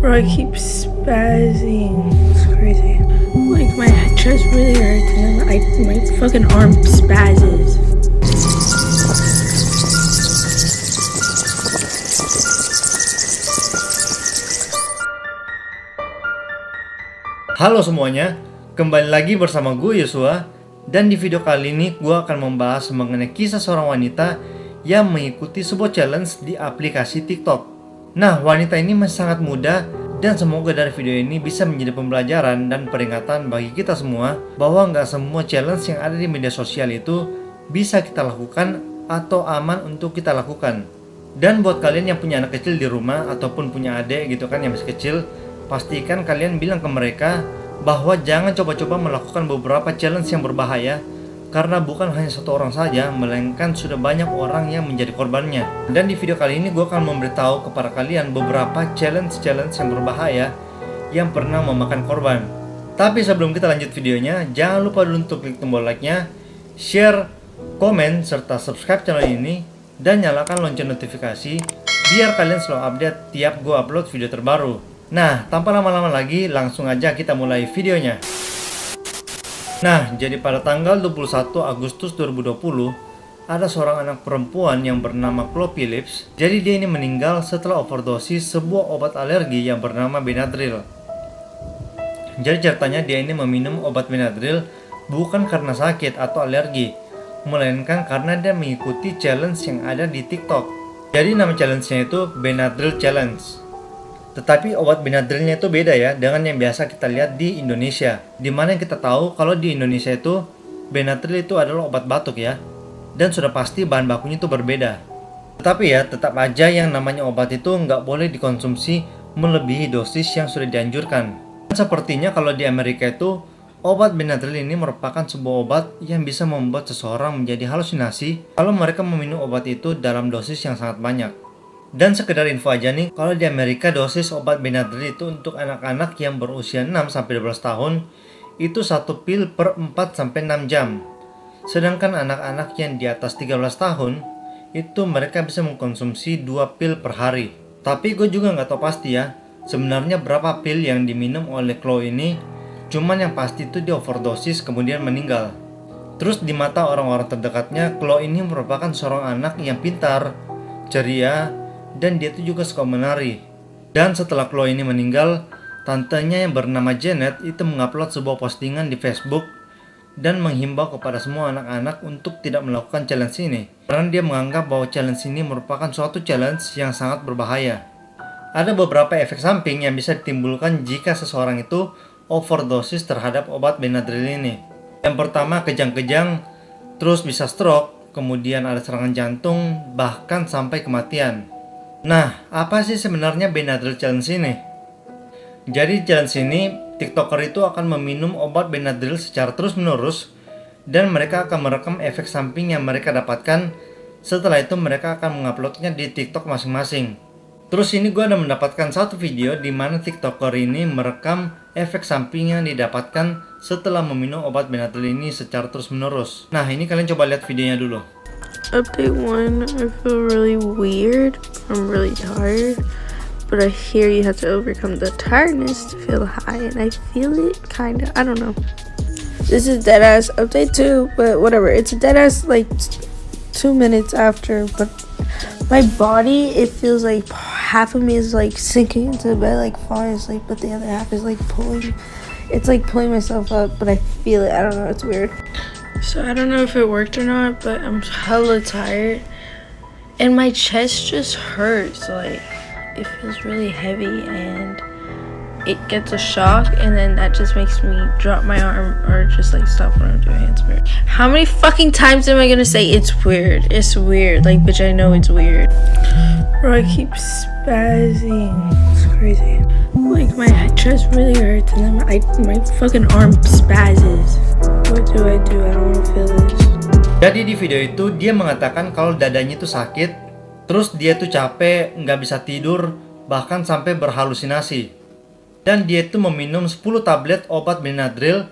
Bro, I keep spazzing. It's crazy. Like my chest really hurts and then my fucking arm spazzes. Halo semuanya, kembali lagi bersama gue Yosua. Dan di video kali ini gue akan membahas mengenai kisah seorang wanita yang mengikuti sebuah challenge di aplikasi TikTok. Nah, wanita ini masih sangat muda dan semoga dari video ini bisa menjadi pembelajaran dan peringatan bagi kita semua bahwa nggak semua challenge yang ada di media sosial itu bisa kita lakukan atau aman untuk kita lakukan. Dan buat kalian yang punya anak kecil di rumah ataupun punya adik gitu kan yang masih kecil, pastikan kalian bilang ke mereka bahwa jangan coba-coba melakukan beberapa challenge yang berbahaya, karena bukan hanya satu orang saja, melainkan sudah banyak orang yang menjadi korbannya. Dan di video kali ini gue akan memberitahu kepada kalian beberapa challenge-challenge yang berbahaya yang pernah memakan korban. Tapi sebelum kita lanjut videonya, jangan lupa dulu untuk klik tombol like-nya, share, komen, serta subscribe channel ini, dan nyalakan lonceng notifikasi biar kalian selalu update tiap gue upload video terbaru. Nah, tanpa lama-lama lagi, langsung aja kita mulai videonya. Nah, jadi pada tanggal 21 Agustus 2020, ada seorang anak perempuan yang bernama Chloe Phillips. Jadi dia ini meninggal setelah overdosis sebuah obat alergi yang bernama Benadryl. Jadi ceritanya dia ini meminum obat Benadryl bukan karena sakit atau alergi, melainkan karena dia mengikuti challenge yang ada di TikTok. Jadi nama challenge-nya itu Benadryl Challenge. Tetapi obat Benadrylnya itu beda ya dengan yang biasa kita lihat di Indonesia. Dimana yang kita tahu kalau di Indonesia itu Benadryl itu adalah obat batuk ya. Dan sudah pasti bahan bakunya itu berbeda. Tetapi ya tetap aja yang namanya obat itu nggak boleh dikonsumsi melebihi dosis yang sudah dianjurkan. Dan sepertinya kalau di Amerika itu obat Benadryl ini merupakan sebuah obat yang bisa membuat seseorang menjadi halusinasi kalau mereka meminum obat itu dalam dosis yang sangat banyak. Dan sekedar info aja nih, kalau di Amerika dosis obat Benadryl itu untuk anak-anak yang berusia 6-12 tahun itu 1 pil per 4-6 jam. Sedangkan anak-anak yang di atas 13 tahun itu mereka bisa mengkonsumsi 2 pil per hari. Tapi gue juga nggak tahu pasti ya sebenarnya berapa pil yang diminum oleh Chloe ini. Cuman yang pasti itu dia overdosis kemudian meninggal. Terus di mata orang-orang terdekatnya, Chloe ini merupakan seorang anak yang pintar, ceria, dan dia itu juga suka menari. Dan setelah Chloe ini meninggal, tantenya yang bernama Janet itu mengupload sebuah postingan di Facebook dan menghimbau kepada semua anak-anak untuk tidak melakukan challenge ini, karena dia menganggap bahwa challenge ini merupakan suatu challenge yang sangat berbahaya. Ada beberapa efek samping yang bisa ditimbulkan jika seseorang itu overdosis terhadap obat Benadryl ini. Yang pertama, kejang-kejang, terus bisa stroke, kemudian ada serangan jantung, bahkan sampai kematian. Nah, apa sih sebenarnya Benadryl Challenge ini? Jadi challenge ini, TikToker itu akan meminum obat Benadryl secara terus-menerus dan mereka akan merekam efek samping yang mereka dapatkan. Setelah itu mereka akan menguploadnya di TikTok masing-masing. Terus ini gue ada mendapatkan satu video di mana TikToker ini merekam efek samping yang didapatkan setelah meminum obat Benadryl ini secara terus-menerus. Nah, ini kalian coba lihat videonya dulu. Update 1, I feel really weird. I'm really tired. But I hear you have to overcome the tiredness to feel high, and I feel it kinda. I don't know. This is deadass update 2, but whatever. It's a deadass like 2 minutes after, but my body, it feels like half of me is like sinking into the bed, like falling asleep, but the other half is like pulling. It's like pulling myself up, but I feel it. I don't know. It's weird. So I don't know if it worked or not, but I'm hella tired and my chest just hurts. Like it feels really heavy and it gets a shock, and then that just makes me drop my arm or just like stop what I'm doing. It's weird. How many fucking times am I gonna say it's weird? It's weird. Like, bitch, I know it's weird. Bro, I keep spazzing. It's crazy. Like my chest really hurts and then my fucking arm spazzes. What do? I don't want to feel this. Jadi di video itu dia mengatakan kalau dadanya itu sakit, terus dia tuh capek, nggak bisa tidur, bahkan sampai berhalusinasi. Dan dia itu meminum 10 tablet obat Benadryl,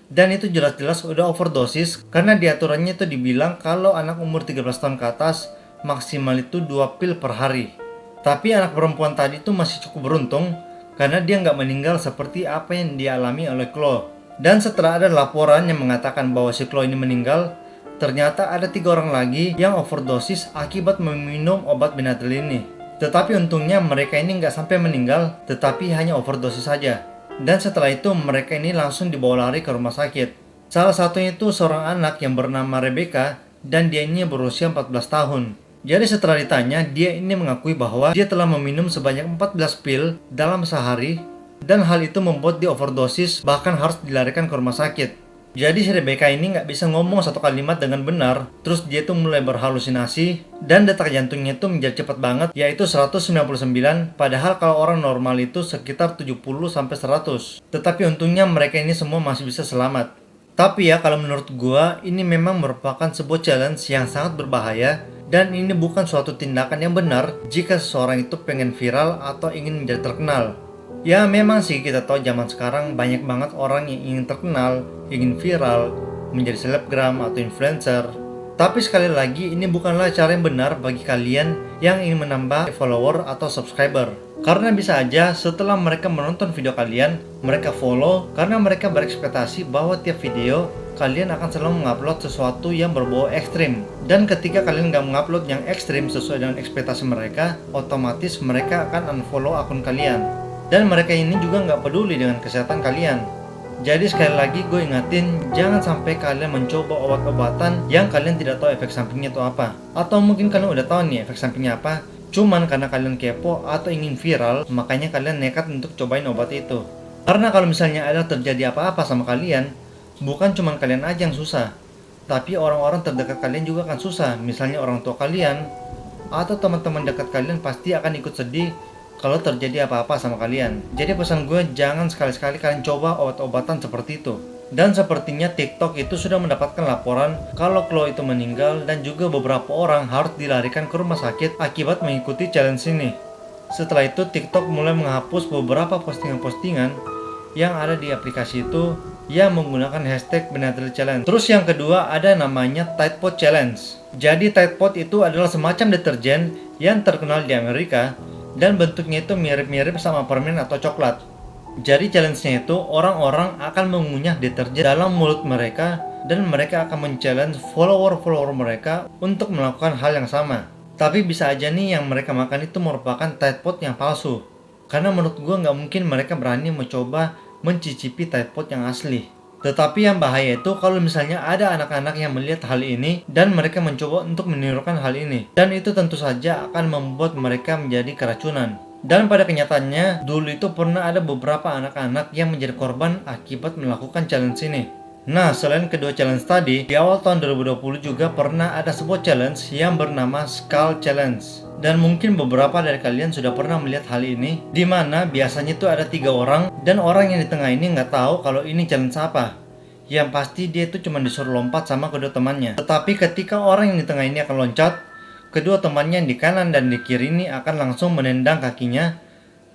dan itu jelas-jelas udah overdosis karena di aturannya itu dibilang kalau anak umur 13 tahun ke atas maksimal itu 2 pil per hari. Tapi anak perempuan tadi itu masih cukup beruntung karena dia nggak meninggal seperti apa yang dialami oleh Chloe. Dan setelah ada laporan yang mengatakan bahwa si Chloe ini meninggal, ternyata ada 3 orang lagi yang overdosis akibat meminum obat Benadryl ini. Tetapi untungnya mereka ini nggak sampai meninggal, tetapi hanya overdosis saja. Dan setelah itu mereka ini langsung dibawa lari ke rumah sakit. Salah satunya itu seorang anak yang bernama Rebecca, dan dia ini berusia 14 tahun. Jadi setelah ditanya, dia ini mengakui bahwa dia telah meminum sebanyak 14 pil dalam sehari, dan hal itu membuat dia overdosis, bahkan harus dilarikan ke rumah sakit. Jadi si Rebecca ini nggak bisa ngomong satu kalimat dengan benar, terus dia tuh mulai berhalusinasi, dan detak jantungnya itu menjadi cepat banget, yaitu 199, padahal kalau orang normal itu sekitar 70-100. Tetapi untungnya mereka ini semua masih bisa selamat. Tapi ya kalau menurut gua, ini memang merupakan sebuah challenge yang sangat berbahaya, dan ini bukan suatu tindakan yang benar jika seseorang itu pengen viral atau ingin menjadi terkenal. Ya memang sih kita tahu zaman sekarang banyak banget orang yang ingin terkenal, ingin viral, menjadi selebgram atau influencer. Tapi sekali lagi ini bukanlah cara yang benar bagi kalian yang ingin menambah follower atau subscriber. Karena bisa aja setelah mereka menonton video kalian, mereka follow karena mereka berekspektasi bahwa tiap video kalian akan selalu mengupload sesuatu yang berbau ekstrim. Dan ketika kalian nggak mengupload yang ekstrim sesuai dengan ekspektasi mereka, otomatis mereka akan unfollow akun kalian. Dan mereka ini juga nggak peduli dengan kesehatan kalian. Jadi sekali lagi gue ingatin, jangan sampai kalian mencoba obat-obatan yang kalian tidak tahu efek sampingnya itu apa. Atau mungkin kalian udah tahu nih efek sampingnya apa, cuman karena kalian kepo atau ingin viral, makanya kalian nekat untuk cobain obat itu. Karena kalau misalnya ada terjadi apa-apa sama kalian, bukan cuman kalian aja yang susah, tapi orang-orang terdekat kalian juga akan susah. Misalnya orang tua kalian atau teman-teman dekat kalian pasti akan ikut sedih kalau terjadi apa-apa sama kalian. Jadi pesan gue, jangan sekali-sekali kalian coba obat-obatan seperti itu. Dan sepertinya TikTok itu sudah mendapatkan laporan kalau Chloe itu meninggal, dan juga beberapa orang harus dilarikan ke rumah sakit akibat mengikuti challenge ini. Setelah itu TikTok mulai menghapus beberapa postingan-postingan yang ada di aplikasi itu yang menggunakan hashtag Benadryl Challenge. Terus yang kedua ada namanya Tide Pod Challenge. Jadi Tide Pod itu adalah semacam deterjen yang terkenal di Amerika, dan bentuknya itu mirip-mirip sama permen atau coklat. Jadi challenge-nya itu orang-orang akan mengunyah deterjen dalam mulut mereka, dan mereka akan men-challenge follower-follower mereka untuk melakukan hal yang sama. Tapi bisa aja nih yang mereka makan itu merupakan Tide Pod yang palsu. Karena menurut gue nggak mungkin mereka berani mencoba mencicipi Tide Pod yang asli. Tetapi yang bahaya itu kalau misalnya ada anak-anak yang melihat hal ini dan mereka mencoba untuk menirukan hal ini. Dan itu tentu saja akan membuat mereka menjadi keracunan. Dan pada kenyataannya, dulu itu pernah ada beberapa anak-anak yang menjadi korban akibat melakukan challenge ini. Nah, selain kedua challenge tadi, di awal tahun 2020 juga pernah ada sebuah challenge yang bernama Skull Challenge. Dan mungkin beberapa dari kalian sudah pernah melihat hal ini, di mana biasanya itu ada 3 orang, dan orang yang di tengah ini nggak tahu kalau ini challenge apa. Yang pasti dia itu cuma disuruh lompat sama kedua temannya. Tetapi ketika orang yang di tengah ini akan loncat, kedua temannya yang di kanan dan di kiri ini akan langsung menendang kakinya,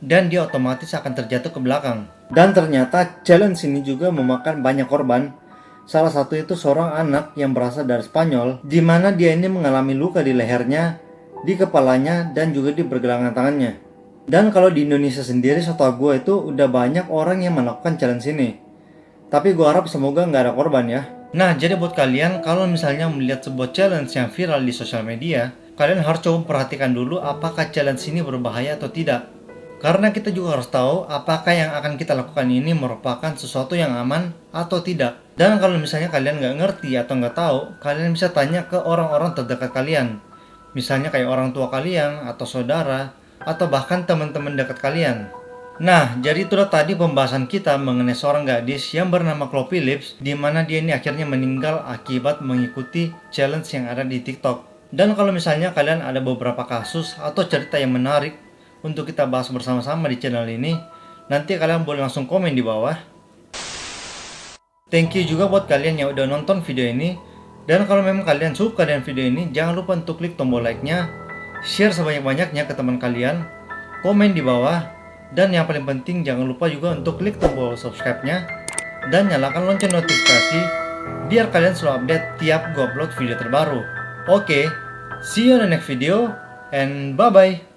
dan dia otomatis akan terjatuh ke belakang. Dan ternyata challenge ini juga memakan banyak korban. Salah satu itu seorang anak yang berasal dari Spanyol, di mana dia ini mengalami luka di lehernya, di kepalanya, dan juga di pergelangan tangannya. Dan kalau di Indonesia sendiri, setahu gue itu udah banyak orang yang melakukan challenge ini. Tapi gue harap semoga nggak ada korban ya. Nah, jadi buat kalian, kalau misalnya melihat sebuah challenge yang viral di sosial media, kalian harus coba perhatikan dulu apakah challenge ini berbahaya atau tidak. Karena kita juga harus tahu apakah yang akan kita lakukan ini merupakan sesuatu yang aman atau tidak. Dan kalau misalnya kalian nggak ngerti atau nggak tahu, kalian bisa tanya ke orang-orang terdekat kalian. Misalnya kayak orang tua kalian, atau saudara, atau bahkan teman-teman dekat kalian. Nah, jadi itulah tadi pembahasan kita mengenai seorang gadis yang bernama Chloe Phillips, di mana dia ini akhirnya meninggal akibat mengikuti challenge yang ada di TikTok. Dan kalau misalnya kalian ada beberapa kasus atau cerita yang menarik untuk kita bahas bersama-sama di channel ini, nanti kalian boleh langsung komen di bawah. Thank you juga buat kalian yang udah nonton video ini. Dan kalau memang kalian suka dengan video ini, jangan lupa untuk klik tombol like-nya, share sebanyak-banyaknya ke teman kalian, komen di bawah, dan yang paling penting jangan lupa juga untuk klik tombol subscribe-nya dan nyalakan lonceng notifikasi biar kalian selalu update tiap gue upload video terbaru. Oke, see you on the next video and bye-bye.